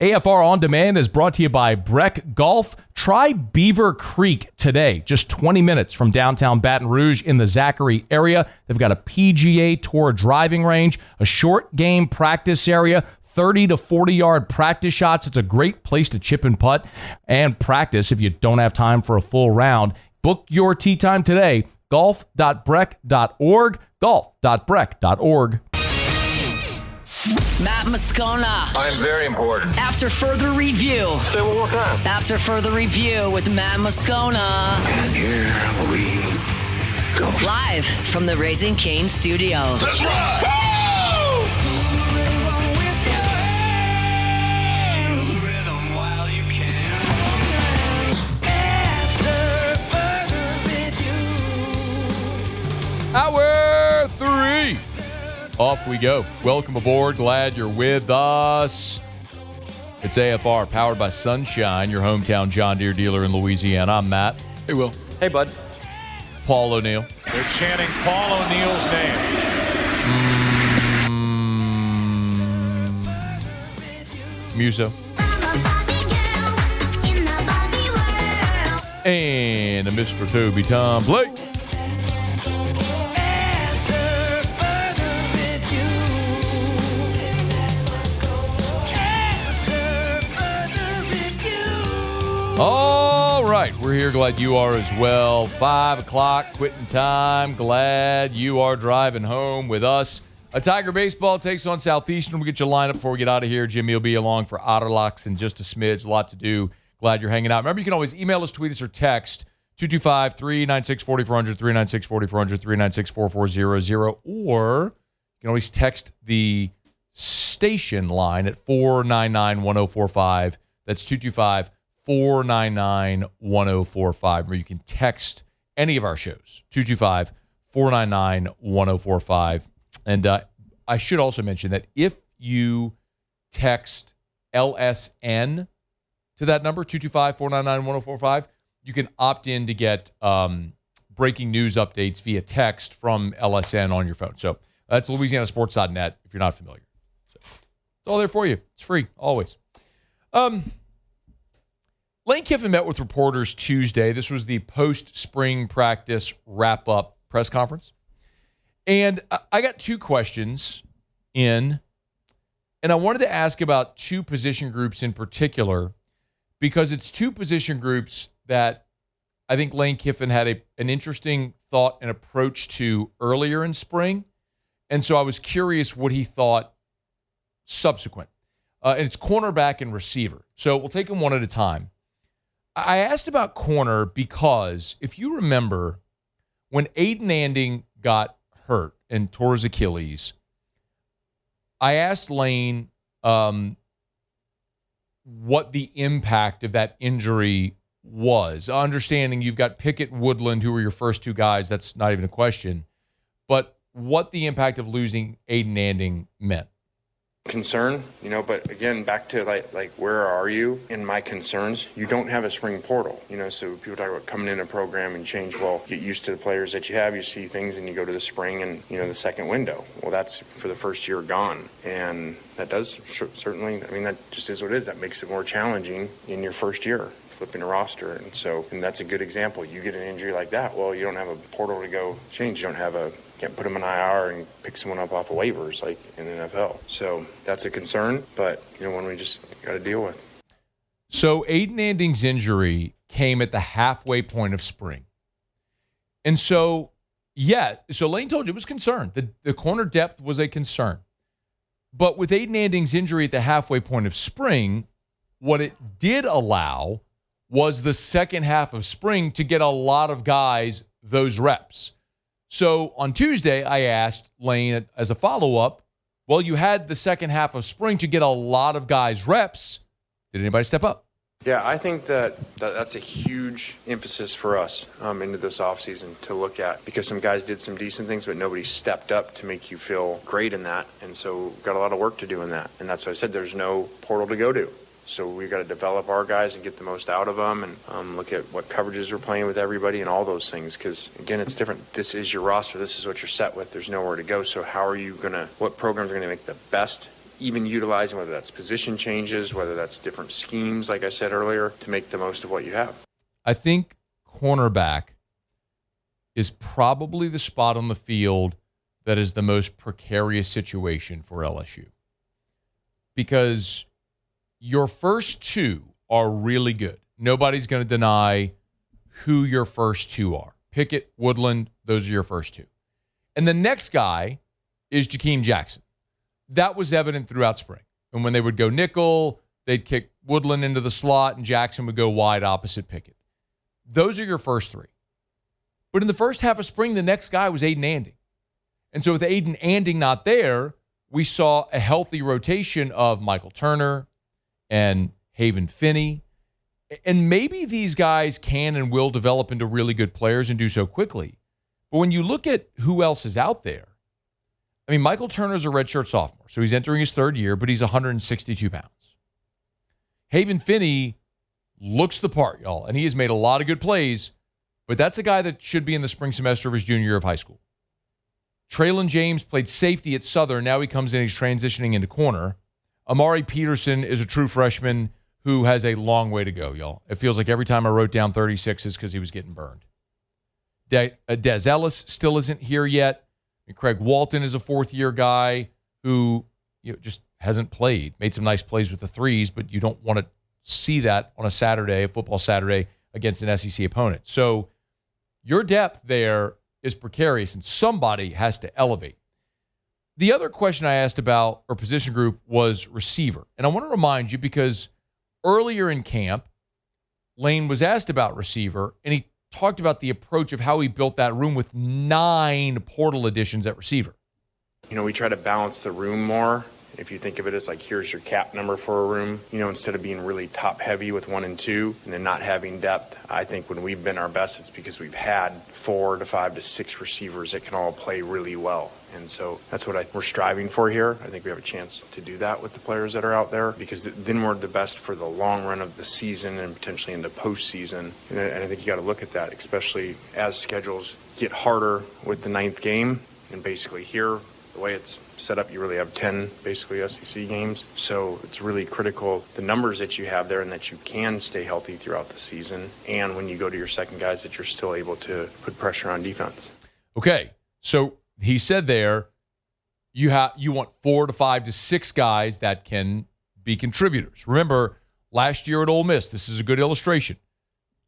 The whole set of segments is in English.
AFR On Demand is brought to you by Breck Golf. Try Beaver Creek today, just 20 minutes from downtown Baton Rouge in the Zachary area. They've got a PGA Tour driving range, a short game practice area, 30 to 40-yard practice shots. It's a great place to chip and putt and practice if you don't have time for a full round. Book your tee time today, golf.breck.org, golf.breck.org. Matt Moscona. I'm very important. After further review. Say one more time. After further review with Matt Moscona. And here we go. Live from the Raising Cane studio. Let's ride! Hour 3. Off we go. Welcome aboard. Glad you're with us. It's AFR, powered by Sunshine, your hometown John Deere dealer in Louisiana. I'm Matt. Hey, Will. Hey, bud. Paul O'Neill. They're chanting Paul O'Neill's name. Muso. And a Mr. Toby Tom Blake. All right, we're here. Glad you are as well. 5 o'clock, quitting time. Glad you are driving home with us. A Tiger baseball takes on Southeastern. We'll get you lined up before we get out of here. Jimmy will be along for Otterlocks in just a smidge. A lot to do. Glad you're hanging out. Remember, you can always email us, tweet us, or text 225-396-4400, 396-4400, 396-4400, or you can always text the station line at 499-1045. That's 225-499-1045, where you can text any of our shows, 225-499-1045. And I should also mention that if you text LSN to that number, 225-499-1045, you can opt in to get breaking news updates via text from LSN on your phone. So that's LouisianaSports.net if you're not familiar. So it's all there for you. It's free, always. Lane Kiffin met with reporters Tuesday. This was the post-spring practice wrap-up press conference. And I got two questions in, and I wanted to ask about two position groups in particular, because it's two position groups that I think Lane Kiffin had an interesting thought and approach to earlier in spring. And so I was curious what he thought subsequent. And it's cornerback and receiver. So we'll take them one at a time. I asked about corner because if you remember when Aiden Anding got hurt and tore his Achilles, I asked Lane what the impact of that injury was. Understanding you've got Pickett and Woodland, who were your first two guys, that's not even a question, but what the impact of losing Aiden Anding meant. Concern, but again, back to like where are you in my concerns? You don't have a spring portal, so people talk about coming in a program and change. Well, get used to the players that you have, you see things, and you go to the spring and, the second window. Well, that's for the first year gone. And that does certainly, that just is what it is. That makes it more challenging in your first year, flipping a roster. And that's a good example. You get an injury like that, well, you don't have a portal to go change. You can't put them in IR and pick someone up off of waivers like in the NFL. So that's a concern, but one we just got to deal with. So Aiden Anding's injury came at the halfway point of spring. And so Lane told you it was concerned. The corner depth was a concern. But with Aiden Anding's injury at the halfway point of spring, what it did allow was the second half of spring to get a lot of guys those reps. So on Tuesday, I asked Lane as a follow-up, well, you had the second half of spring to get a lot of guys reps. Did anybody step up? Yeah, I think that's a huge emphasis for us into this offseason to look at, because some guys did some decent things, but nobody stepped up to make you feel great in that. And so we've got a lot of work to do in that. And that's why I said there's no portal to go to. So we've got to develop our guys and get the most out of them and look at what coverages we're playing with everybody and all those things. Because, again, it's different. This is your roster. This is what you're set with. There's nowhere to go. So how are you what programs are going to make the best even utilizing whether that's position changes, whether that's different schemes, like I said earlier, to make the most of what you have. I think cornerback is probably the spot on the field that is the most precarious situation for LSU. Because your first two are really good. Nobody's going to deny who your first two are. Pickett, Woodland, those are your first two. And the next guy is Jakeem Jackson. That was evident throughout spring. And when they would go nickel, they'd kick Woodland into the slot, and Jackson would go wide opposite Pickett. Those are your first three. But in the first half of spring, the next guy was Aiden Anding. And so with Aiden Anding not there, we saw a healthy rotation of Michael Turner and Haven Finney. And maybe these guys can and will develop into really good players and do so quickly. But when you look at who else is out there, I mean, Michael Turner's a redshirt sophomore, so he's entering his third year, but he's 162 pounds. Haven Finney looks the part, y'all, and he has made a lot of good plays, but that's a guy that should be in the spring semester of his junior year of high school. Traylon James played safety at Southern. Now he comes in, he's transitioning into corner. Amari Peterson is a true freshman who has a long way to go, y'all. It feels like every time I wrote down 36 is because he was getting burned. Des Ellis still isn't here yet. And Craig Walton is a fourth-year guy who just hasn't played. Made some nice plays with the threes, but you don't want to see that on a Saturday, a football Saturday, against an SEC opponent. So your depth there is precarious, and somebody has to elevate. The other question I asked about, or position group, was receiver. And I want to remind you, because earlier in camp, Lane was asked about receiver, and he talked about the approach of how he built that room with 9 portal additions at receiver. We try to balance the room more. If you think of it as like, here's your cap number for a room, instead of being really top heavy with 1 and 2 and then not having depth. I think when we've been our best, it's because we've had 4 to 5 to 6 receivers that can all play really well. And so that's what we're striving for here. I think we have a chance to do that with the players that are out there, because then we're the best for the long run of the season and potentially into postseason. And I think you got to look at that, especially as schedules get harder with the 9th game. And basically here, the way it's set up, you really have 10 basically SEC games. So it's really critical, the numbers that you have there, and that you can stay healthy throughout the season. And when you go to your second guys, that you're still able to put pressure on defense. Okay, so he said there, you want 4 to 5 to 6 guys that can be contributors. Remember, last year at Ole Miss, this is a good illustration.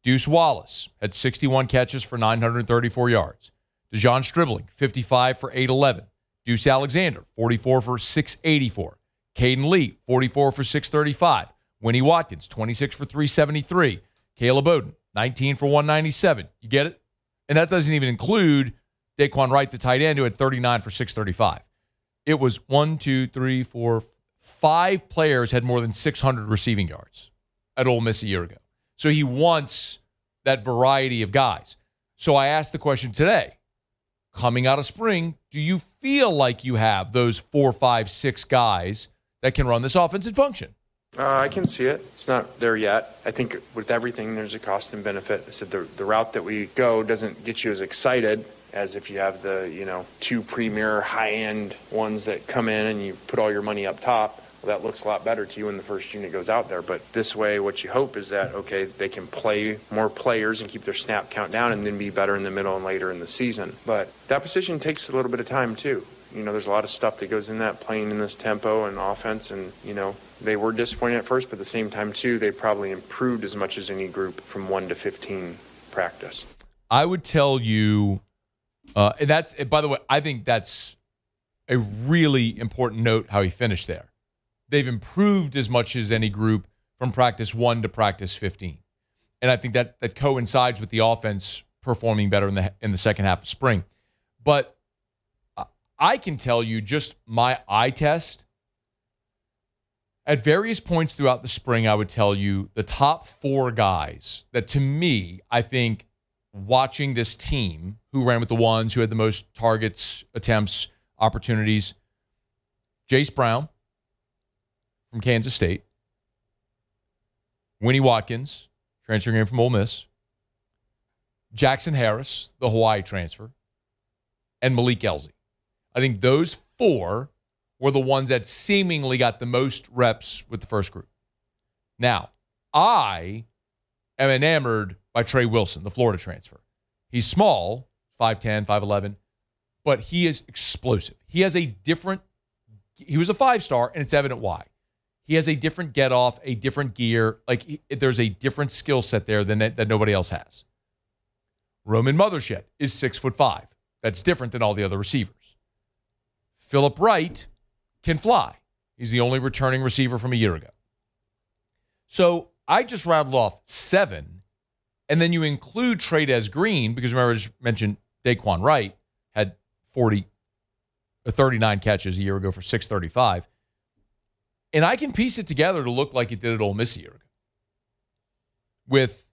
Deuce Wallace had 61 catches for 934 yards. DeJon Stribling, 55 for 811. Deuce Alexander, 44 for 684. Caden Lee, 44 for 635. Winnie Watkins, 26 for 373. Caleb Oden, 19 for 197. You get it? And that doesn't even include Daquan Wright, the tight end, who had 39 for 635. It was 5 players had more than 600 receiving yards at Ole Miss a year ago. So he wants that variety of guys. So I asked the question today, coming out of spring, do you feel like you have those 4, 5, 6 guys that can run this offensive function? I can see it. It's not there yet. I think with everything, there's a cost and benefit. I said the route that we go doesn't get you as excited as if you have the 2 premier high-end ones that come in and you put all your money up top. Well, that looks a lot better to you when the first unit goes out there. But this way, what you hope is that, okay, they can play more players and keep their snap count down and then be better in the middle and later in the season. But that position takes a little bit of time, too. There's a lot of stuff that goes in that, playing in this tempo and offense. And, they were disappointed at first, but at the same time, too, they probably improved as much as any group from 1 to 15 practice. I would tell you, and that's, by the way, I think that's a really important note how he finished there. They've improved as much as any group from practice 1 to practice 15. And I think that coincides with the offense performing better in the second half of spring. But I can tell you, just my eye test, at various points throughout the spring, I would tell you the top 4 guys that, to me, I think watching this team, who ran with the ones, who had the most targets, attempts, opportunities, Jace Brown from Kansas State, Winnie Watkins, transferring in from Ole Miss, Jackson Harris, the Hawaii transfer, and Malik Elzy. I think those 4 were the ones that seemingly got the most reps with the first group. Now, I am enamored by Trey Wilson, the Florida transfer. He's small, 5'10", 5'11", but he is explosive. He was a 5-star, and it's evident why. He has a different get-off, a different gear. There's a different skill set there that nobody else has. Roman Mothershed is 6'5". That's different than all the other receivers. Phillip Wright can fly. He's the only returning receiver from a year ago. So I just rattled off 7, and then you include Trey'Dez Green, because remember I just mentioned Daquan Wright had 39 catches a year ago for 635. And I can piece it together to look like it did at Ole Miss a year ago. With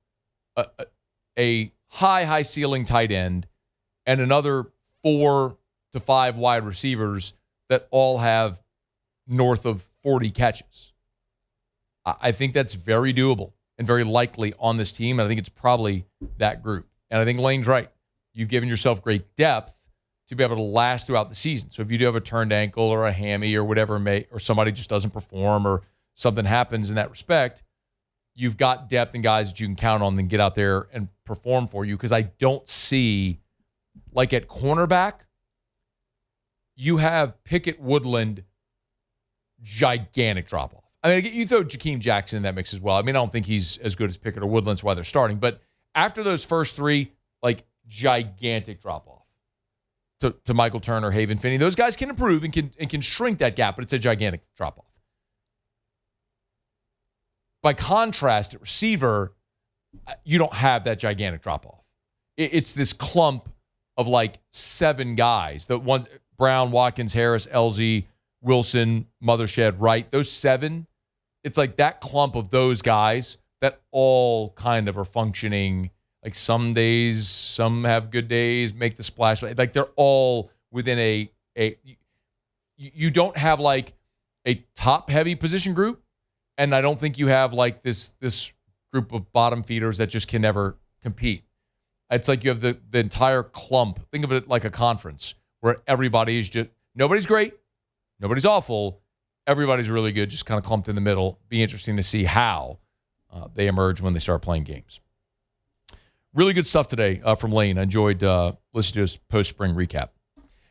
a high ceiling tight end and another 4 to 5 wide receivers that all have north of 40 catches. I think that's very doable and very likely on this team. And I think it's probably that group. And I think Lane's right. You've given yourself great depth to be able to last throughout the season. So if you do have a turned ankle or a hammy or whatever, or somebody just doesn't perform or something happens in that respect, you've got depth and guys that you can count on and get out there and perform for you. Because I don't see, like at cornerback, you have Pickett Woodland, gigantic drop-off. I mean, you throw Jakeem Jackson in that mix as well. I mean, I don't think he's as good as Pickett or Woodland, that's why they're starting. But after those first 3, gigantic drop-off to Michael Turner, Haven Finney. Those guys can improve and can shrink that gap, but it's a gigantic drop-off. By contrast, at receiver, you don't have that gigantic drop-off. It's this clump of 7 guys. The one Brown, Watkins, Harris, LZ, Wilson, Mothershed, Wright. Those 7, it's that clump of those guys that all kind of are functioning. Some days, some have good days, make the splash. They're all within a you don't have a top-heavy position group, and I don't think you have this group of bottom feeders that just can never compete. It's you have the entire clump. Think of it like a conference where everybody is just, nobody's great, nobody's awful, everybody's really good, just kind of clumped in the middle. Be interesting to see how they emerge when they start playing games. Really good stuff today from Lane. I enjoyed listening to his post-spring recap.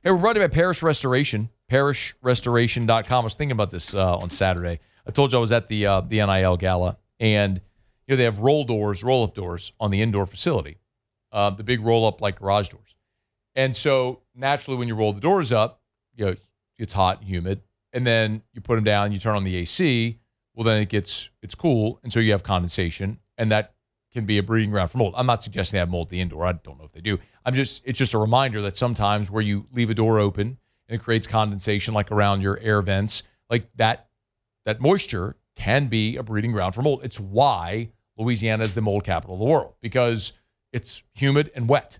Hey, we're brought to you by Parish Restoration, parishrestoration.com. I was thinking about this on Saturday. I told you I was at the NIL Gala, and they have roll-up doors on the indoor facility, the big roll-up garage doors. And so naturally when you roll the doors up, it's hot and humid, and then you put them down, you turn on the AC, well, then it's cool, and so you have condensation, and that can be a breeding ground for mold. I'm not suggesting they have mold at the indoor. I don't know if they do. It's just a reminder that sometimes where you leave a door open and it creates condensation around your air vents, that moisture can be a breeding ground for mold. It's why Louisiana is the mold capital of the world, because it's humid and wet.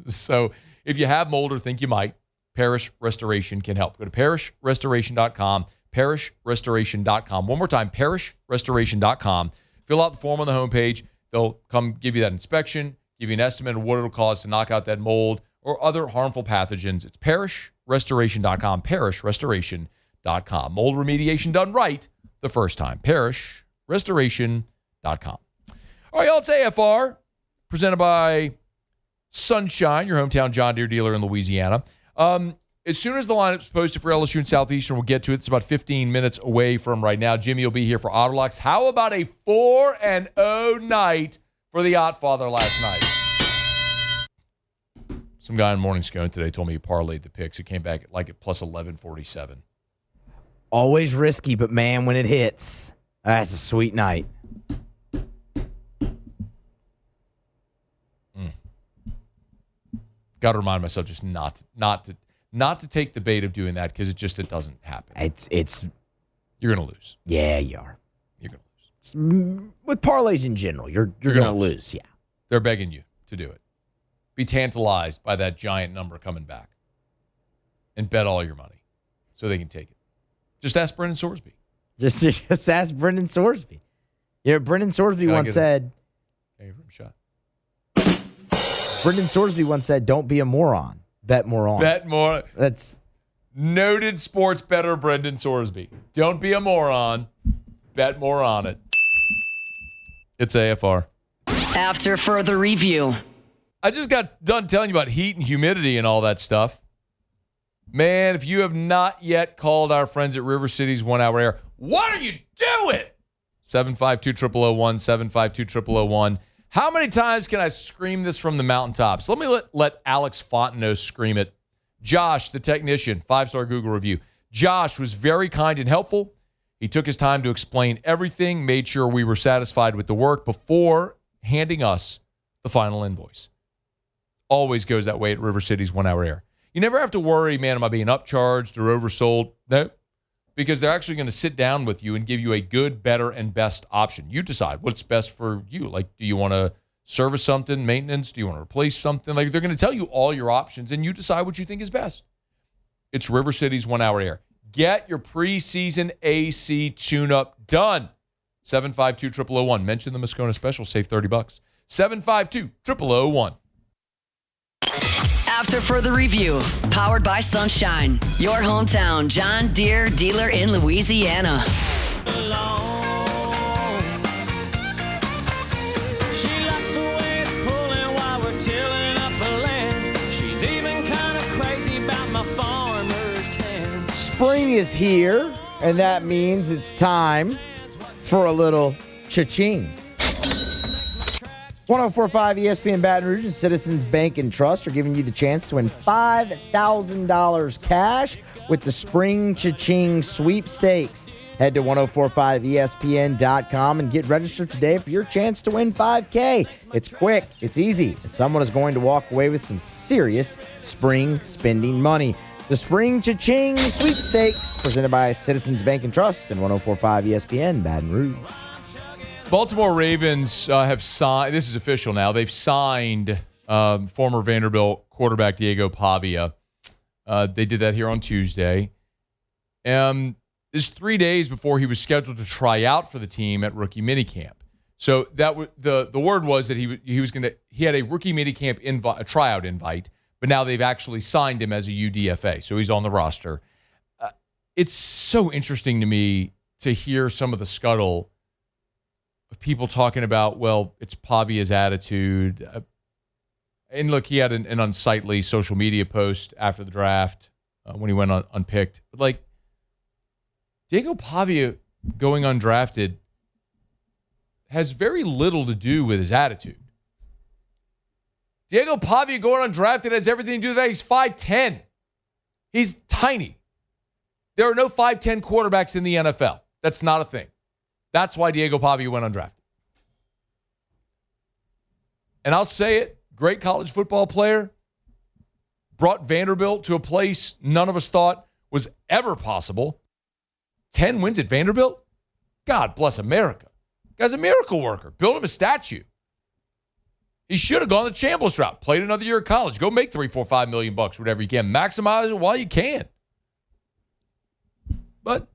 So if you have mold or think you might, Parish Restoration can help. Go to parishrestoration.com, parishrestoration.com. One more time, parishrestoration.com. Fill out the form on the homepage. They'll come give you that inspection, give you an estimate of what it'll cost to knock out that mold or other harmful pathogens. It's parishrestoration.com, parishrestoration.com. Mold remediation done right the first time. Parishrestoration.com. All right, y'all, it's AFR, presented by Sunshine, your hometown John Deere dealer in Louisiana. As soon as the lineup's posted for LSU and Southeastern, we'll get to it. It's about 15 minutes away from right now. Jimmy will be here for Autolocks. How about a 4-0 night for the Ottfather last night? Some guy in Morning Scone today told me he parlayed the picks. It came back at plus 1147. Always risky, but man, when it hits, that's a sweet night. Got to remind myself just not to take the bait of doing that, because it doesn't happen. It's you're gonna lose. Yeah, you are. You're gonna lose. With parlays in general, you're gonna lose. Yeah, they're begging you to do it. Be tantalized by that giant number coming back, and bet all your money so they can take it. Just ask Brendan Sorsby. Just ask Brendan Sorsby. Brendan Sorsby once said. Hey, room shot. Brendan Sorsby once said, "Don't be a moron. Bet more on." Bet more. That's Noted sports bettor Brendan Sorsby. Don't be a moron. Bet more on it. It's AFR. After further review. I just got done telling you about heat and humidity and all that stuff. Man, if you have not yet called our friends at River City's 1 Hour Air, what are you doing? 752-0001, 752-0001. How many times can I scream this from the mountaintops? Let me let Alex Fontenot scream it. Josh, the technician, 5-star Google review. Josh was very kind and helpful. He took his time to explain everything, made sure we were satisfied with the work before handing us the final invoice. Always goes that way at River City's 1 Hour Air. You never have to worry, man, am I being upcharged or oversold? No, because they're actually going to sit down with you and give you a good, better, and best option. You decide what's best for you. Like, do you want to service something, maintenance? Do you want to replace something? Like, they're going to tell you all your options, and you decide what you think is best. It's River City's 1 Hour Air. Get your preseason AC tune-up done. 752-0001. Mention the Moscona special. Save $30. 752-0001. After further review, powered by Sunshine, your hometown John Deere dealer in Louisiana. Spring is here, and that means it's time for a little cha-ching. 104.5 ESPN Baton Rouge and Citizens Bank and Trust are giving you the chance to win $5,000 cash with the Spring Cha-Ching Sweepstakes. Head to 1045ESPN.com and get registered today for your chance to win $5K. It's quick, it's easy, and someone is going to walk away with some serious spring spending money. The Spring Cha-Ching Sweepstakes, presented by Citizens Bank and Trust and 104.5 ESPN Baton Rouge. Baltimore Ravens have signed, this is official now, they've signed former Vanderbilt quarterback Diego Pavia. They did that here on Tuesday. This is 3 days before he was scheduled to try out for the team at rookie minicamp. So that the word was that he had a rookie minicamp tryout invite, but now they've actually signed him as a UDFA, so he's on the roster. It's so interesting to me to hear some of the scuttle of people talking about, well, it's Pavia's attitude. And look, he had an unsightly social media post after the draft when he went unpicked. But, like, Diego Pavia going undrafted has very little to do with his attitude. Diego Pavia going undrafted has everything to do with that. He's 5'10". He's tiny. There are no 5'10" quarterbacks in the NFL. That's not a thing. That's why Diego Pavia went undrafted. And I'll say it, great college football player, brought Vanderbilt to a place none of us thought was ever possible. 10 wins at Vanderbilt? God bless America. Guy's a miracle worker. Build him a statue. He should have gone the Chambliss route. Played another year of college. Go make $3, $4, $5 million, whatever you can. Maximize it while you can. But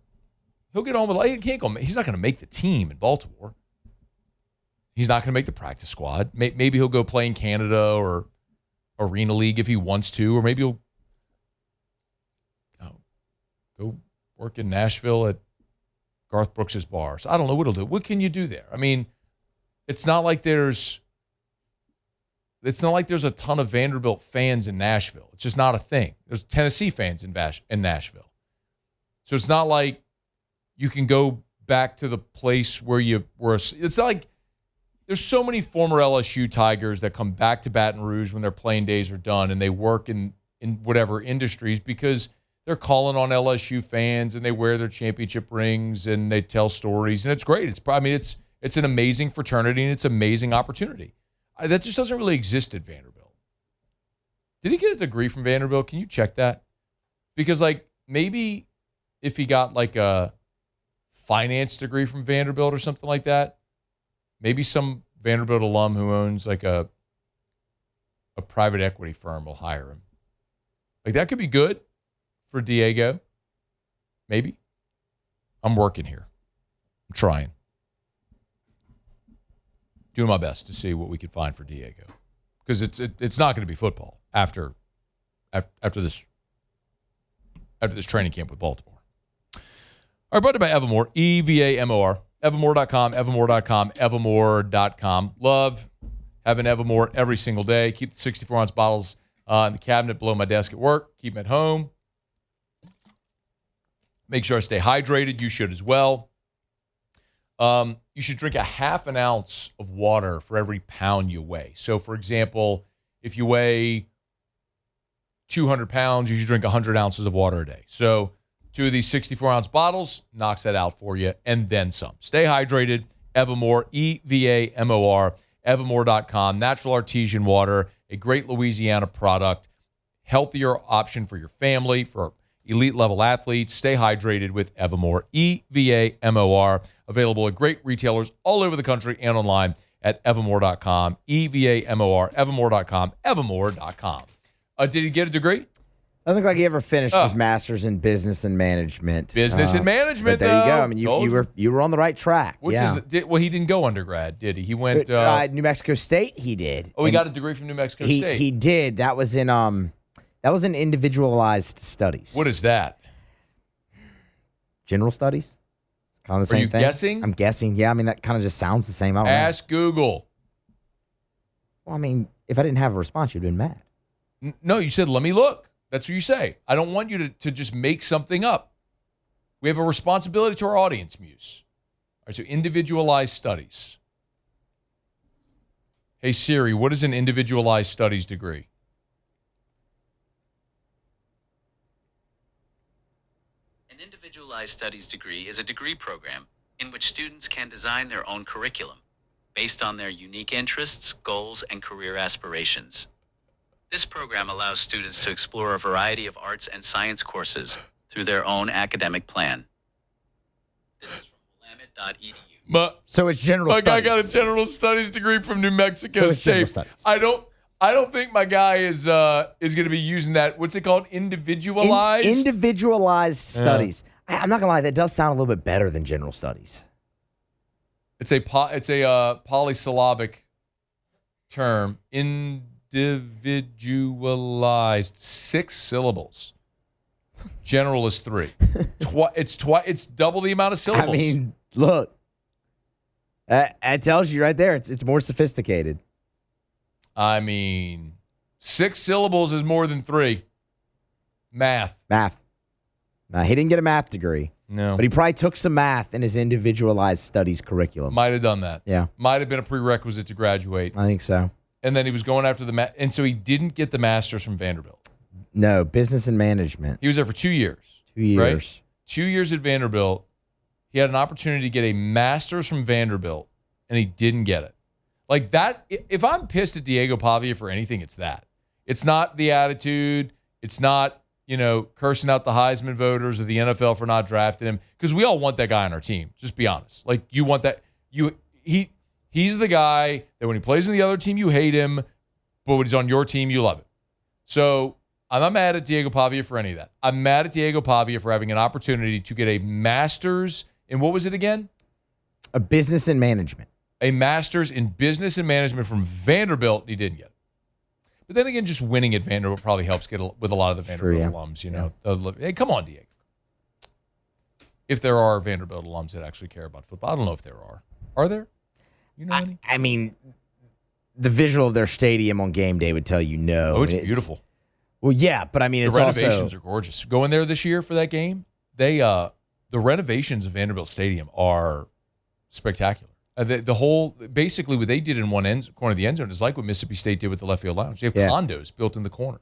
he'll get on with life. He can't go. He's not going to make the team in Baltimore. He's not going to make the practice squad. Maybe he'll go play in Canada or Arena League if he wants to, or maybe he'll go work in Nashville at Garth Brooks's bar. So I don't know what he'll do. What can you do there? I mean, it's not like there's a ton of Vanderbilt fans in Nashville. It's just not a thing. There's Tennessee fans in Nashville. So it's not like you can go back to the place where you were. It's not like there's so many former LSU Tigers that come back to Baton Rouge when their playing days are done and they work in whatever industries because they're calling on LSU fans and they wear their championship rings and they tell stories. And it's great. It's an amazing fraternity and it's an amazing opportunity. That just doesn't really exist at Vanderbilt. Did he get a degree from Vanderbilt? Can you check that? Because, like, maybe if he got, like, a finance degree from Vanderbilt or something like that, maybe some Vanderbilt alum who owns, like, a private equity firm will hire him. Like, that could be good for Diego. Maybe. I'm working here. I'm trying. Doing my best to see what we could find for Diego, because it's not going to be football after this after this training camp with Baltimore. All right, brought to you by Evermore, EVAMOR, evermore.com, evermore.com. Love having Evermore every single day. Keep the 64-ounce bottles in the cabinet below my desk at work. Keep them at home. Make sure I stay hydrated. You should as well. You should drink a half an ounce of water for every pound you weigh. So, for example, if you weigh 200 pounds, you should drink 100 ounces of water a day. So 2 of these 64-ounce bottles knocks that out for you, and then some. Stay hydrated. Evermore, EVAMOR, evermore.com. Natural artesian water, a great Louisiana product, healthier option for your family, for elite-level athletes. Stay hydrated with Evermore, EVAMOR. Available at great retailers all over the country and online at evermore.com, EVAMOR, evermore.com, evermore.com. Did he get a degree? I think like he ever finished his master's in business and management. Business and management, but there you go. I mean, you you were on the right track. Well, he didn't go undergrad, did he? He went New Mexico State. He did. Oh, he got a degree from New Mexico State. He did. That was in individualized studies. What is that? General studies. Kind of the same thing. Are you guessing? I'm guessing. Yeah. I mean, that kind of just sounds the same. I don't know. Ask Google. Well, I mean, if I didn't have a response, you'd have been mad. No, you said, let me look. That's what you say. I don't want you to just make something up. We have a responsibility to our audience, Muse. All right, so individualized studies. Hey, Siri, what is an individualized studies degree? An individualized studies degree is a degree program in which students can design their own curriculum based on their unique interests, goals, and career aspirations. This program allows students to explore a variety of arts and science courses through their own academic plan. This is from willamette.edu. So it's general studies. My guy got a general studies degree from New Mexico State. I don't think my guy is going to be using that. What's it called? Individualized? Individualized studies. I'm not going to lie. That does sound a little bit better than general studies. It's a polysyllabic term. Individualized, 6 syllables. General is 3. It's double the amount of syllables. I mean, look, that tells you right there. It's more sophisticated. I mean, 6 syllables is more than 3. Math. He didn't get a math degree. No, but he probably took some math in his individualized studies curriculum. Might have done that. Yeah, might have been a prerequisite to graduate. I think so. And then he was going after the and so he didn't get the master's from Vanderbilt. No, business and management. He was there for 2 years. 2 years. Right? 2 years at Vanderbilt. He had an opportunity to get a master's from Vanderbilt, and he didn't get it. Like that, if I'm pissed at Diego Pavia for anything, it's that. It's not the attitude. It's not, cursing out the Heisman voters or the NFL for not drafting him, because we all want that guy on our team. Just be honest. Like, you want that. He's the guy that when he plays in the other team, you hate him, but when he's on your team, you love it. So I'm not mad at Diego Pavia for any of that. I'm mad at Diego Pavia for having an opportunity to get a master's in, what was it again? A business and management. A master's in business and management from Vanderbilt, and he didn't get it. But then again, just winning at Vanderbilt probably helps get with a lot of the Vanderbilt alums, Hey, come on, Diego. If there are Vanderbilt alums that actually care about football. I don't know if there are. Are there? You know any? I mean, the visual of their stadium on game day would tell you no. Oh, it's beautiful. Well, yeah, but I mean, the renovations are gorgeous. Going there this year for that game, the renovations of Vanderbilt Stadium are spectacular. Basically what they did in one corner of the end zone is like what Mississippi State did with the left field lounge. They have condos built in the corner.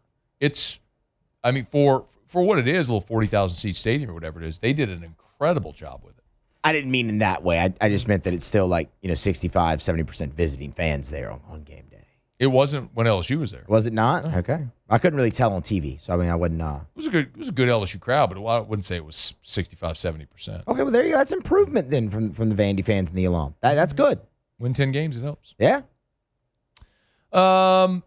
For what it is, a little 40,000 seat stadium or whatever it is, they did an incredible job with it. I didn't mean in that way. I just meant that it's still like 65, 70% visiting fans there on game day. It wasn't when LSU was there. Was it not? No. Okay. I couldn't really tell on TV, so I mean, I wouldn't. It was a good LSU crowd, but I wouldn't say it was 65, 70%. Okay, well there you go. That's improvement then from the Vandy fans and the alum. That's good. Win 10 games, it helps. Yeah. All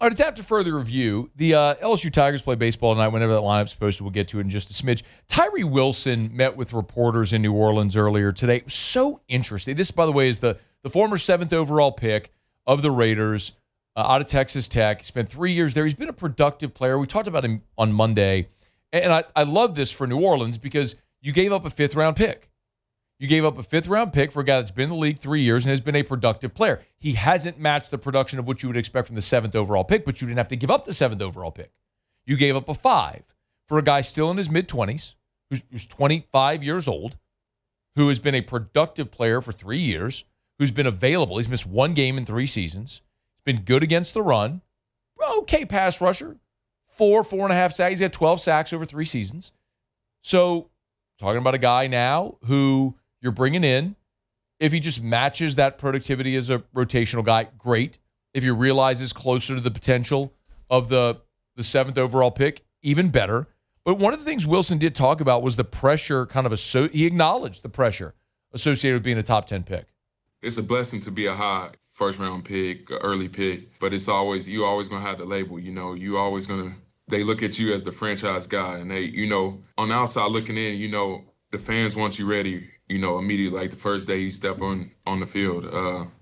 right, it's after further review. The LSU Tigers play baseball tonight. Whenever that lineup's posted, we'll get to it in just a smidge. Tyree Wilson met with reporters in New Orleans earlier today. It was so interesting. This, by the way, is the former 7th overall pick of the Raiders out of Texas Tech. He spent 3 years there. He's been a productive player. We talked about him on Monday And I love this for New Orleans because you gave up a 5th-round pick. You gave up a 5th-round pick for a guy that's been in the league 3 years and has been a productive player. He hasn't matched the production of what you would expect from the 7th overall pick, but you didn't have to give up the 7th overall pick. You gave up a 5 for a guy still in his mid-20s, who's 25 years old, who has been a productive player for 3 years, who's been available. He's missed 1 game in 3 seasons. He's been good against the run. Okay pass rusher. 4.5 sacks. He's had 12 sacks over 3 seasons. So talking about a guy now who you're bringing in. If he just matches that productivity as a rotational guy, great. If he realizes closer to the potential of the 7th overall pick, even better. But one of the things Wilson did talk about was the pressure he acknowledged the pressure associated with being a top 10 pick. It's a blessing to be a high first-round pick, early pick, but you're always going to have the label. They look at you as the franchise guy, and they, on the outside looking in, the fans want you ready, immediately, like the first day you step on the field.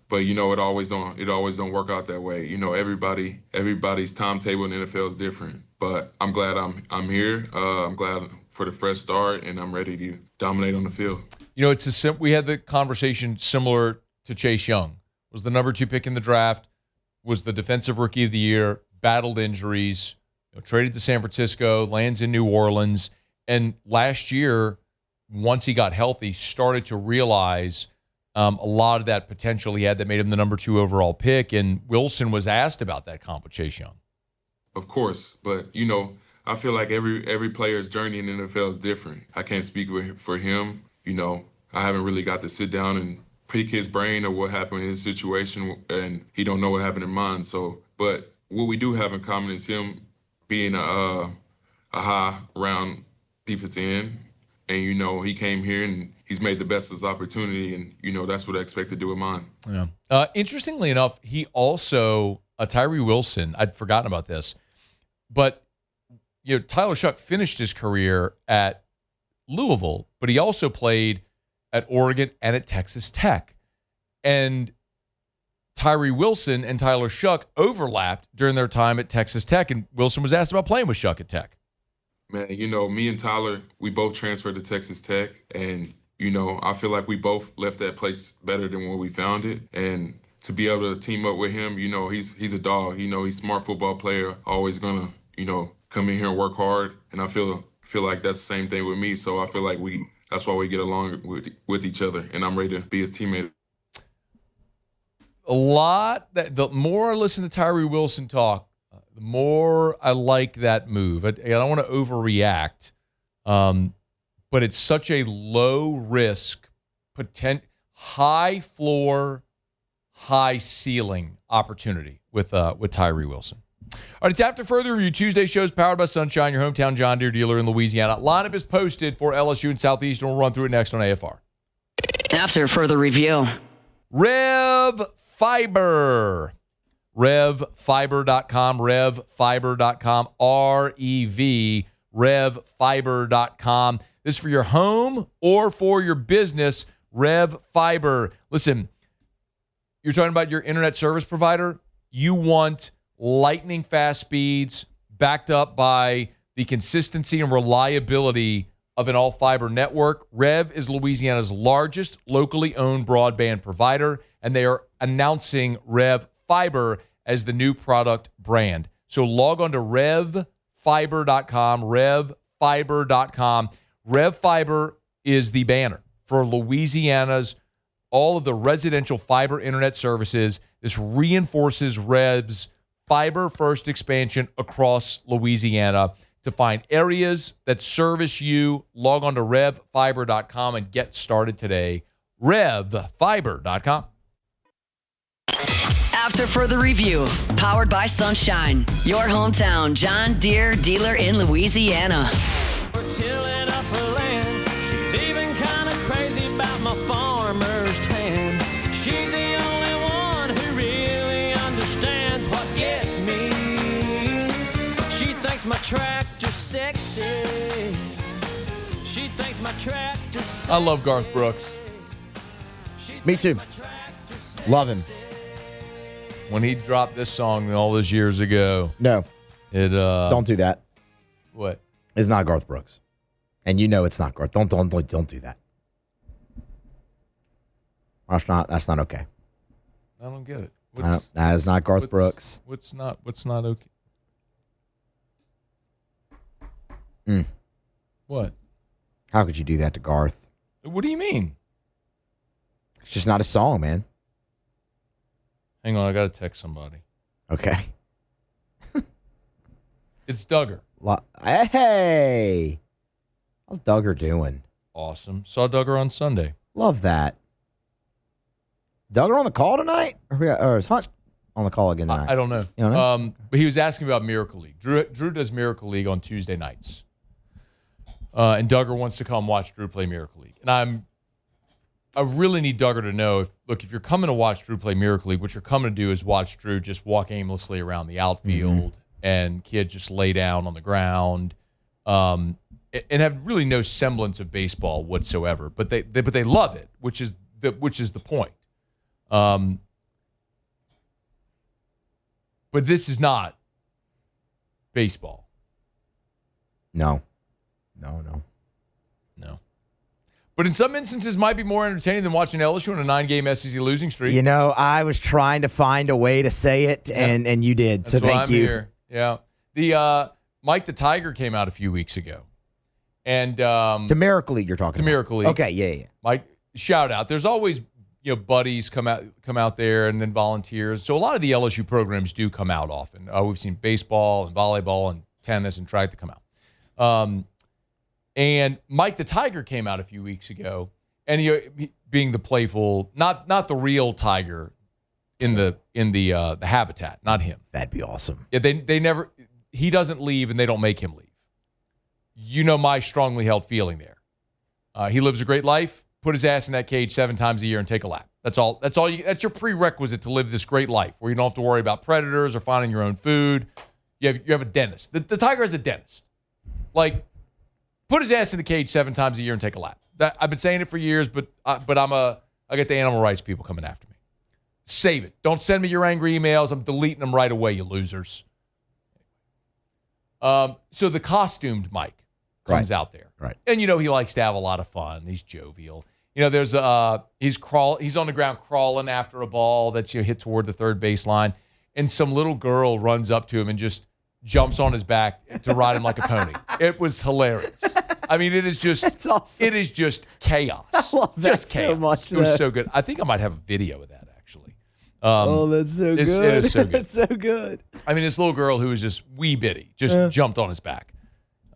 But it always don't work out that way. Everybody's timetable in the NFL is different. But I'm glad I'm here. I'm glad for the fresh start, and I'm ready to dominate on the field. We had the conversation similar to Chase Young. Was the number 2 pick in the draft, was the defensive rookie of the year, battled injuries, traded to San Francisco, lands in New Orleans, and last year, once he got healthy, started to realize a lot of that potential he had that made him the number 2 overall pick. And Wilson was asked about that comp with Chase Young. Of course, but I feel like every player's journey in the NFL is different. I can't speak for him. I haven't really got to sit down and pick his brain or what happened in his situation, and he don't know what happened in mine. So, but what we do have in common is him being a high round defensive end, and he came here and he's made the best of his opportunity, and that's what I expect to do with mine. Yeah. Interestingly enough, he also Tyree Wilson. I'd forgotten about this, but Tyler Shuck finished his career at Louisville, but he also played at Oregon and at Texas Tech. And Tyree Wilson and Tyler Shuck overlapped during their time at Texas Tech, and Wilson was asked about playing with Shuck at Tech. Man, me and Tyler, we both transferred to Texas Tech, and, I feel like we both left that place better than when we found it. And to be able to team up with him, he's a dog. He's a smart football player, always gonna, come in here and work hard. And I feel like that's the same thing with me. So I feel like that's why we get along with each other, and I'm ready to be his teammate. The more I listen to Tyree Wilson talk, the more I like that move. I don't want to overreact, but it's such a low risk, high floor, high ceiling opportunity with Tyree Wilson. All right, it's After Further Review. Tuesday shows powered by Sunshine, your hometown John Deere dealer in Louisiana. Lineup is posted for LSU and Southeastern. We'll run through it next on AFR. After Further Review. Rev Fiber. RevFiber.com. RevFiber.com. REV. RevFiber.com. This is for your home or for your business. Rev Fiber. Listen, you're talking about your internet service provider. You want lightning fast speeds backed up by the consistency and reliability of an all-fiber network. Rev is Louisiana's largest locally owned broadband provider, and they are announcing Rev Fiber as the new product brand. So log on to RevFiber.com, RevFiber.com. Rev Fiber is the banner for Louisiana's all of the residential fiber internet services. This reinforces Rev's fiber-first expansion across Louisiana. To find areas that service you, log on to RevFiber.com and get started today. RevFiber.com. After Further Review, powered by Sunshine, your hometown John Deere dealer in Louisiana. We're tilling up her land. She's even kind of crazy about my farmer's tan. She's the only one who really understands what gets me. She thinks my tractor's sexy. She thinks my tractor's sexy. I love Garth Brooks. Me too. Love him. When he dropped this song all those years ago. No. It don't do that. What? It's not Garth Brooks. And you know it's not Garth. Don't do that. That's not okay. I don't get it. That is not Garth Brooks. What's not okay? What? How could you do that to Garth? What do you mean? It's just not a song, man. Hang on, I got to text somebody. Okay. It's Duggar. Hey! How's Duggar doing? Awesome. Saw Duggar on Sunday. Love that. Duggar on the call tonight? Or is Hunt on the call again tonight? I don't know. You don't know? But he was asking about Miracle League. Drew does Miracle League on Tuesday nights. And Duggar wants to come watch Drew play Miracle League. And I really need Duggar to know, if you're coming to watch Drew play Miracle League, what you're coming to do is watch Drew just walk aimlessly around the outfield and kid just lay down on the ground and have really no semblance of baseball whatsoever. But they love it, which is the point. But this is not baseball. No. But in some instances, might be more entertaining than watching LSU on a 9-game SEC losing streak. You know, I was trying to find a way to say it, and you did. That's so why thank I'm you. Here. Yeah. The Mike the Tiger came out a few weeks ago, and to Miracle League, you're talking to about. Miracle League. Okay, yeah. Mike, shout out. There's always buddies come out there, and then volunteers. So a lot of the LSU programs do come out often. We've seen baseball and volleyball and tennis and track that come out. And Mike the Tiger came out a few weeks ago, and he being the playful, not the real tiger in the habitat, not him. That'd be awesome. Yeah, they never. He doesn't leave, and they don't make him leave. You know my strongly held feeling there. He lives a great life. Put his ass in that cage 7 times a year and take a lap. That's all. That's your prerequisite to live this great life, where you don't have to worry about predators or finding your own food. You have a dentist. The tiger has a dentist. Like, put his ass in the cage 7 times a year and take a lap. I've been saying it for years, but I get the animal rights people coming after me. Save it. Don't send me your angry emails. I'm deleting them right away, you losers. So the costumed Mike comes out there. Right. And he likes to have a lot of fun. He's jovial. There's he's on the ground crawling after a ball that's hit toward the third baseline, and some little girl runs up to him and just jumps on his back to ride him like a pony. It was hilarious. I mean, it is just That's awesome. It is just chaos. I love that just chaos. so much. It was so good. I think I might have a video of that actually. That's so good. It is so good. That's so good. I mean, this little girl who was just wee bitty just jumped on his back,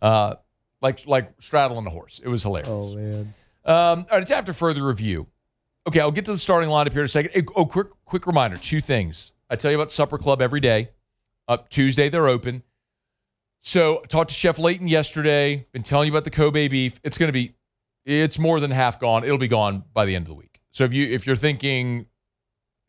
like straddling a horse. It was hilarious. Oh man. All right, it's after further review. Okay, I'll get to the starting lineup here in a second. Quick reminder, 2 things. I tell you about Supper Club every day. Tuesday, they're open. So I talked to Chef Layton yesterday. Been telling you about the Kobe beef. It's more than half gone. It'll be gone by the end of the week. So if you're thinking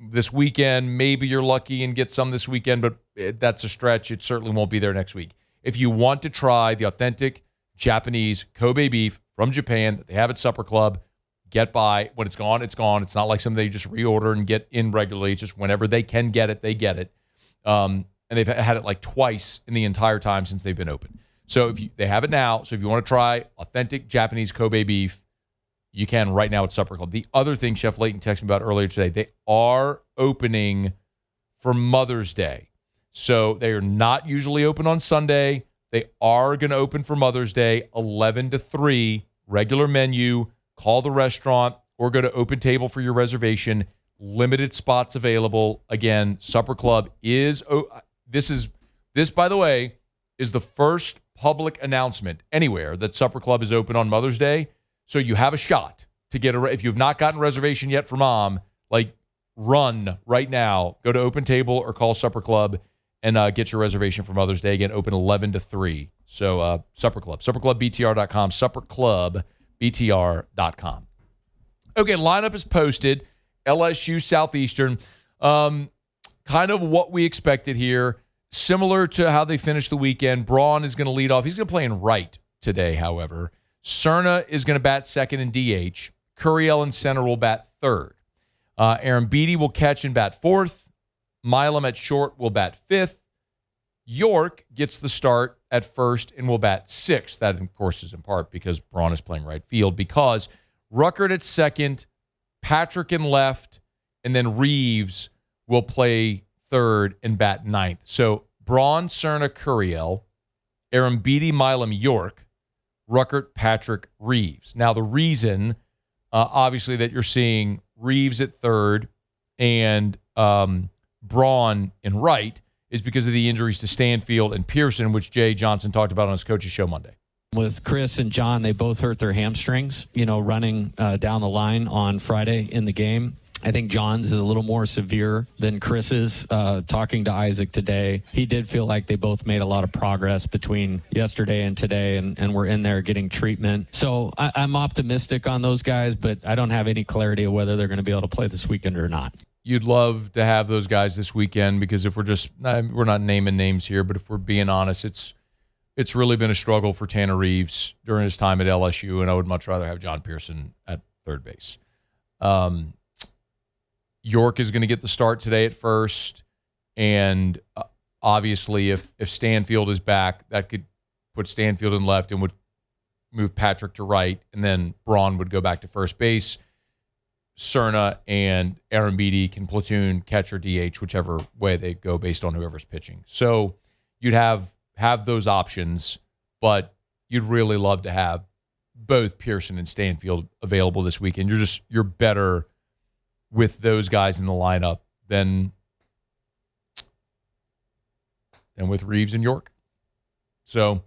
this weekend, maybe you're lucky and get some this weekend, but that's a stretch. It certainly won't be there next week. If you want to try the authentic Japanese Kobe beef from Japan that they have at Supper Club, get by. When it's gone, it's gone. It's not like something they just reorder and get in regularly. It's just whenever they can get it, they get it. And they've had it like twice in the entire time since they've been open. So they have it now. So if you want to try authentic Japanese Kobe beef, you can right now at Supper Club. The other thing Chef Layton texted me about earlier today, they are opening for Mother's Day. So they are not usually open on Sunday. They are going to open for Mother's Day, 11 to 3, regular menu. Call the restaurant or go to Open Table for your reservation. Limited spots available. Again, Supper Club is this, by the way, is the first public announcement anywhere that Supper Club is open on Mother's Day. So you have a shot to get if you've not gotten a reservation yet for Mom, run right now. Go to Open Table or call Supper Club and get your reservation for Mother's Day. Again, open 11 to 3. So Supper Club, supperclubbtr.com, supperclubbtr.com. Okay, lineup is posted. LSU Southeastern. Kind of what we expected here. Similar to how they finished the weekend. Braun is going to lead off. He's going to play in right today, however. Cerna is going to bat second in DH. Curiel in center will bat third. Aaron Beatty will catch and bat fourth. Milam at short will bat fifth. York gets the start at first and will bat sixth. That, of course, is in part because Braun is playing right field, because Ruckert at second, Patrick in left, and then Reeves will play third and bat ninth. So Braun, Cerna, Curiel, Arambidi, Milam, York, Ruckert, Patrick, Reeves. Now, the reason, obviously, that you're seeing Reeves at third and Braun in right is because of the injuries to Stanfield and Pearson, which Jay Johnson talked about on his coach's show Monday. With Chris and John, they both hurt their hamstrings, running down the line on Friday in the game. I think John's is a little more severe than Chris's. Talking to Isaac today, he did feel like they both made a lot of progress between yesterday and today, and we're in there getting treatment. So I'm optimistic on those guys, but I don't have any clarity of whether they're going to be able to play this weekend or not. You'd love to have those guys this weekend, because if we're not naming names here, but if we're being honest, it's really been a struggle for Tanner Reeves during his time at LSU, and I would much rather have John Pearson at third base. York is going to get the start today at first, and obviously if Stanfield is back, that could put Stanfield in left and would move Patrick to right, and then Braun would go back to first base. Cerna and Arambidi can platoon catcher DH, whichever way they go based on whoever's pitching. So you'd have those options, but you'd really love to have both Pearson and Stanfield available this weekend. You're better with those guys in the lineup than with Reeves and York. So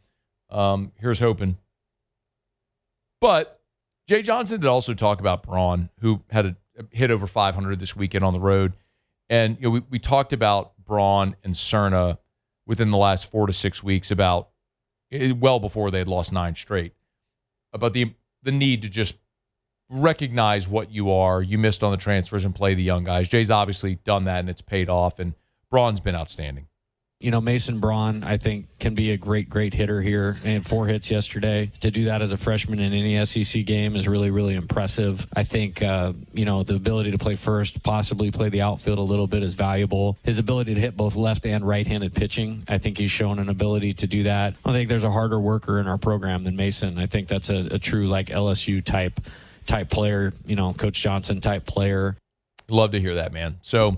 here's hoping. But Jay Johnson did also talk about Braun, who had a hit over 500 this weekend on the road. And we talked about Braun and Cerna within the last 4 to 6 weeks, about well before they had lost 9 straight, about the need to just recognize what you are. You missed on the transfers and play the young guys. Jay's obviously done that, and it's paid off, and Braun's been outstanding. Mason Braun, I think, can be a great hitter here. And 4 hits yesterday. To do that as a freshman in any SEC game is really, really impressive. I think, the ability to play first, possibly play the outfield a little bit is valuable. His ability to hit both left and right-handed pitching, I think he's shown an ability to do that. I think there's a harder worker in our program than Mason. I think that's a true, LSU type player, Coach Johnson type player. Love to hear that, man. So,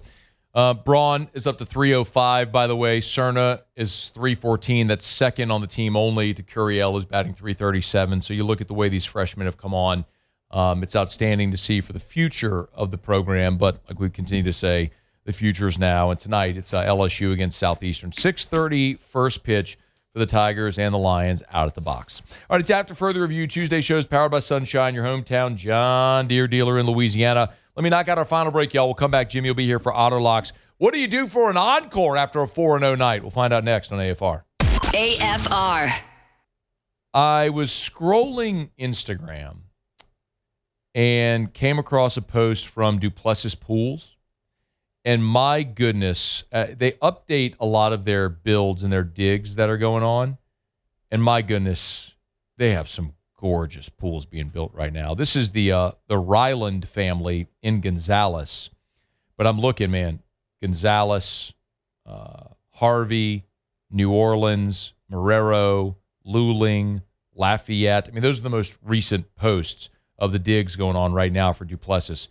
Braun is up to 305, by the way. Cerna is 314. That's second on the team only to Curiel, who's batting 337. So you look at the way these freshmen have come on. It's outstanding to see for the future of the program. But like we continue to say, the future is now. And tonight it's LSU against Southeastern. 6:30 first pitch for the Tigers and the Lions out at the box. All right, it's After Further Review. Tuesday shows powered by Sunshine, your hometown John Deere dealer in Louisiana. Let me knock out our final break, y'all. We'll come back. Jimmy will be here for Auto Locks. What do you do for an encore after a 4-0 night? We'll find out next on AFR. AFR. I was scrolling Instagram and came across a post from Duplessis Pools. And my goodness, they update a lot of their builds and their digs that are going on. And my goodness, they have some gorgeous pools being built right now. This is the Ryland family in Gonzales. But I'm looking, man, Gonzales, Harvey, New Orleans, Marrero, Luling, Lafayette. I mean, those are the most recent posts of the digs going on right now for Duplessis.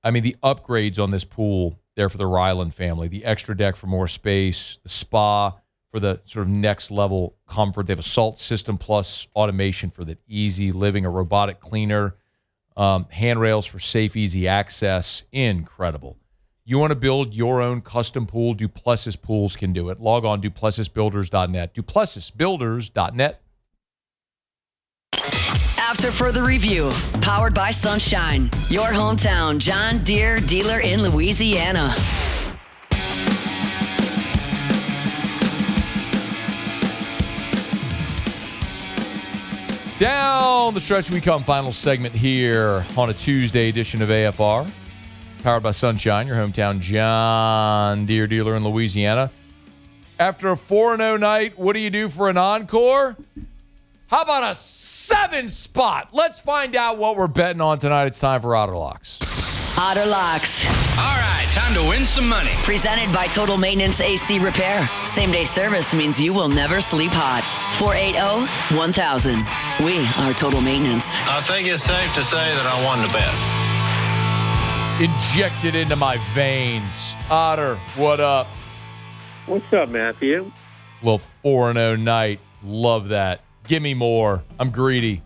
I mean, the upgrades on this pool there for the Ryland family, the extra deck for more space, the spa for the sort of next level comfort. They have a salt system plus automation for the easy living, a robotic cleaner, handrails for safe, easy access. Incredible. You want to build your own custom pool? Duplessis Pools can do it. Log on duplessisbuilders.net. Duplessisbuilders.net. After Further Review, powered by Sunshine, your hometown John Deere dealer in Louisiana. Down the stretch we come. Final segment here on a Tuesday edition of AFR. Powered by Sunshine, your hometown John Deere dealer in Louisiana. After a 4-0 night, what do you do for an encore? How about a 7 spot? Let's find out what we're betting on tonight. It's time for Auto Locks. Otter Locks. All right, time to win some money. Presented by Total Maintenance AC Repair. Same-day service means you will never sleep hot. 480-1000. We are Total Maintenance. I think it's safe to say that I won the bet. Injected into my veins. Otter, what up? What's up, Matthew? Little 4-0 night. Love that. Give me more. I'm greedy.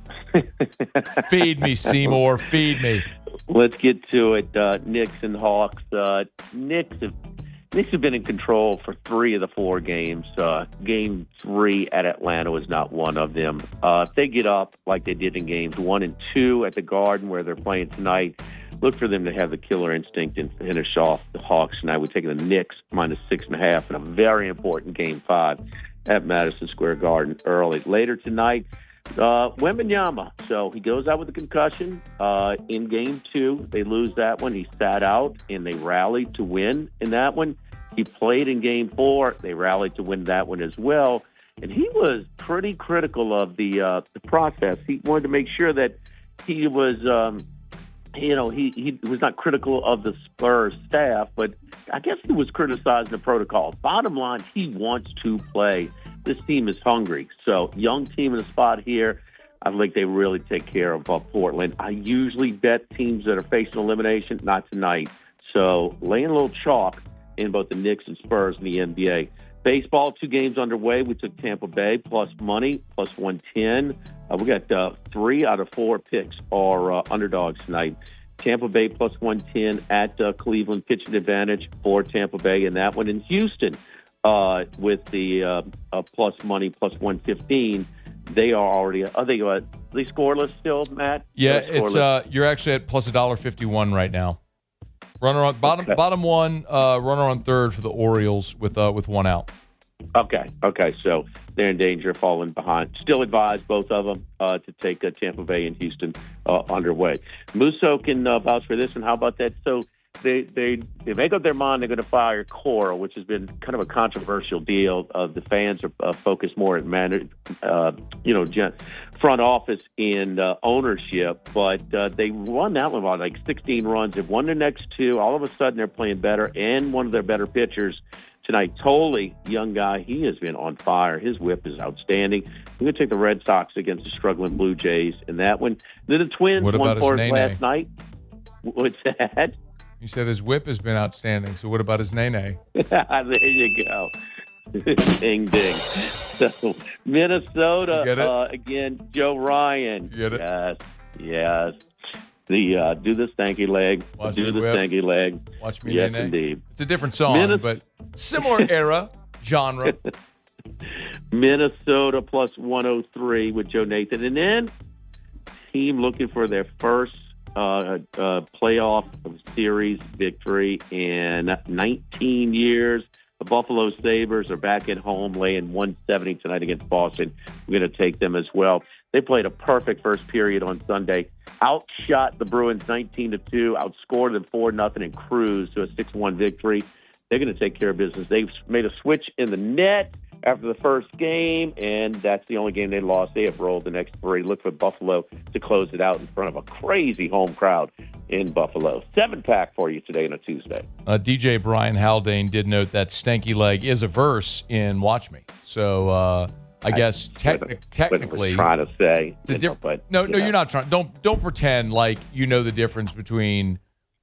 Feed me, Seymour. Feed me. Let's get to it. Knicks and Hawks. Knicks have been in control for 3 of the 4 games. Game 3 at Atlanta was not one of them. If they get up like they did in games 1 and 2 at the Garden where they're playing tonight, look for them to have the killer instinct and finish off the Hawks tonight. We're taking the Knicks minus 6.5 in a very important Game 5 at Madison Square Garden early. Later tonight, Wembanyama. So he goes out with a concussion in Game 2. They lose that one. He sat out, and they rallied to win in that one. He played in Game 4. They rallied to win that one as well. And he was pretty critical of the process. He wanted to make sure that he was he was not critical of the Spurs staff, but I guess he was criticizing the protocol. Bottom line, he wants to play. This team is hungry. So, young team in the spot here. I think they really take care of Portland. I usually bet teams that are facing elimination, not tonight. So, laying a little chalk in both the Knicks and Spurs in the NBA. Baseball, 2 games underway. We took Tampa Bay plus money, plus 110. We got 3 out of 4 picks are underdogs tonight. Tampa Bay plus 110 at Cleveland, pitching advantage for Tampa Bay. And that one in Houston with the plus money, plus 115. They are already, are they scoreless still, Matt? Yeah, it's you're actually at plus $1.51 right now. Runner on bottom one, runner on third for the Orioles with 1 out. Okay. So they're in danger of falling behind. Still advise both of them to take Tampa Bay and Houston underway. Musso can vouch for this, and how about that? So they make up their mind they're going to fire Cora, which has been kind of a controversial deal. The fans are focused more at front office and ownership, but they won that one by like 16 runs. They've won the next 2. All of a sudden, they're playing better, and one of their better pitchers tonight, Tolley, young guy, he has been on fire. His whip is outstanding. I'm going to take the Red Sox against the struggling Blue Jays in that one. Then the Twins won for us last night. What's that? You said his whip has been outstanding, so what about his nene? There you go. Ding, ding. So, Minnesota, again, Joe Ryan. You get it? Yes. The do the stanky leg. Watch do me the whip. stanky leg. Watch me, yes, nene. Indeed. It's a different song, but similar era, genre. Minnesota plus 103 with Joe Nathan. And then team looking for their first playoff series victory in 19 years. The Buffalo Sabres are back at home laying 170 tonight against Boston. We're going to take them as well. They played a perfect first period on Sunday. Outshot the Bruins 19-2, outscored them 4-0 and cruised to a 6-1 victory. They're going to take care of business. They've made a switch in the net after the first game, and that's the only game they lost. They have rolled the next 3. Look for Buffalo to close it out in front of a crazy home crowd in Buffalo. 7-pack for you today on a Tuesday. DJ Brian Haldane did note that stanky leg is a verse in Watch Me. So I guess technically, trying to say it's a different. No, you're not trying. Don't pretend like you know the difference between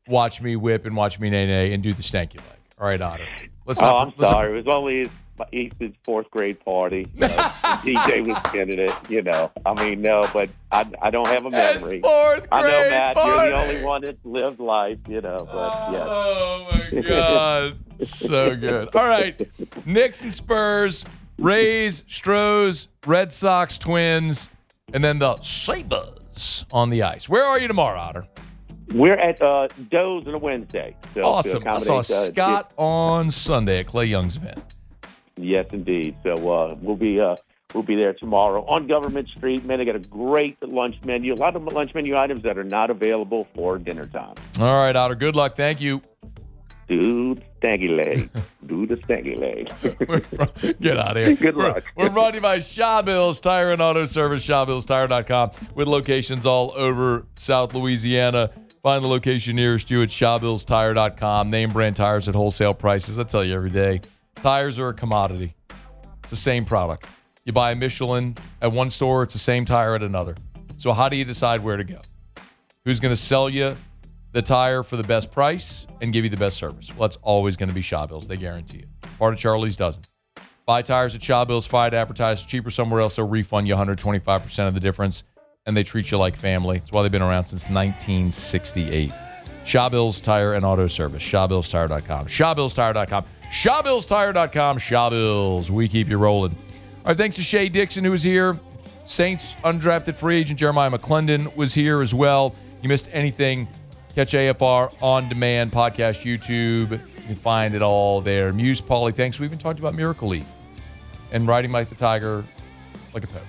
Watch Me Whip and Watch Me Nay Nay and do the stanky leg. All right, Otter. I'm sorry. It was only his 4th grade party. DJ was spinning it. But I don't have a memory. His 4th grade I know, Matt. party. You're the only one that lived life. But yes. Oh my God, so good. All right, Knicks and Spurs. Rays, Stros, Red Sox, Twins, and then the Sabres on the ice. Where are you tomorrow, Otter? We're at Doe's on a Wednesday. So awesome. I saw Scott on Sunday at Clay Young's event. Yes, indeed. So we'll be there tomorrow on Government Street. Man, they got a great lunch menu. A lot of lunch menu items that are not available for dinner time. All right, Otter. Good luck. Thank you. Do the stanky leg. Do the stanky leg. Get out of here. Good luck. We're brought to you by Shaw Bills Tire and Auto Service, ShawBillsTire.com, with locations all over South Louisiana. Find the location nearest you at ShawBillsTire.com. Name brand tires at wholesale prices. I tell you every day, tires are a commodity. It's the same product. You buy a Michelin at one store, it's the same tire at another. So how do you decide where to go? Who's going to sell you the tire for the best price and give you the best service? Well, that's always going to be Shaw Bills. They guarantee it. Part of Charlie's doesn't. Buy tires at Shaw Bills, find advertise cheaper somewhere else, they'll refund you 125% of the difference, and they treat you like family. That's why they've been around since 1968. Shaw Bills Tire and Auto Service. ShawBillsTire.com. ShawBillsTire.com. ShawBillsTire.com. Shaw Bills. We keep you rolling. All right, thanks to Shea Dixon, who was here. Saints undrafted free agent Jeremiah McClendon was here as well. You missed anything, catch AFR On Demand, podcast, YouTube. You can find it all there. Muse, Pauly, thanks. We even talked about Miracle League and riding like the tiger like a pet.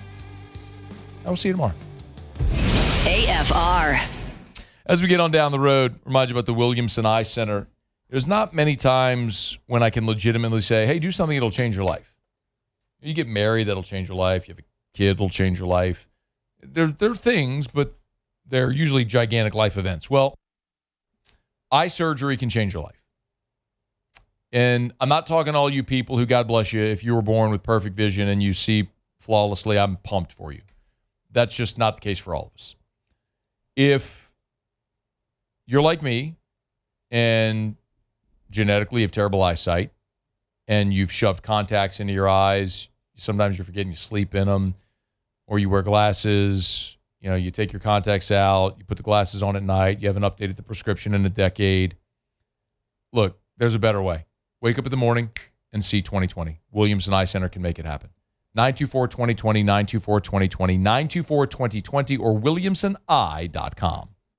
I will see you tomorrow. AFR. As we get on down the road, remind you about the Williamson Eye Center. There's not many times when I can legitimately say, hey, do something that'll change your life. You get married, that'll change your life. You have a kid, that'll change your life. They're things, but they're usually gigantic life events. Well, eye surgery can change your life. And I'm not talking to all you people who, God bless you, if you were born with perfect vision and you see flawlessly, I'm pumped for you. That's just not the case for all of us. If you're like me and genetically have terrible eyesight and you've shoved contacts into your eyes, sometimes you're forgetting you sleep in them, or you wear glasses, you take your contacts out, you put the glasses on at night, you haven't updated the prescription in a decade. Look, there's a better way. Wake up in the morning and see 20/20. Williamson Eye Center can make it happen. 924-2020, 924-2020, 924-2020, or WilliamsonEye.com.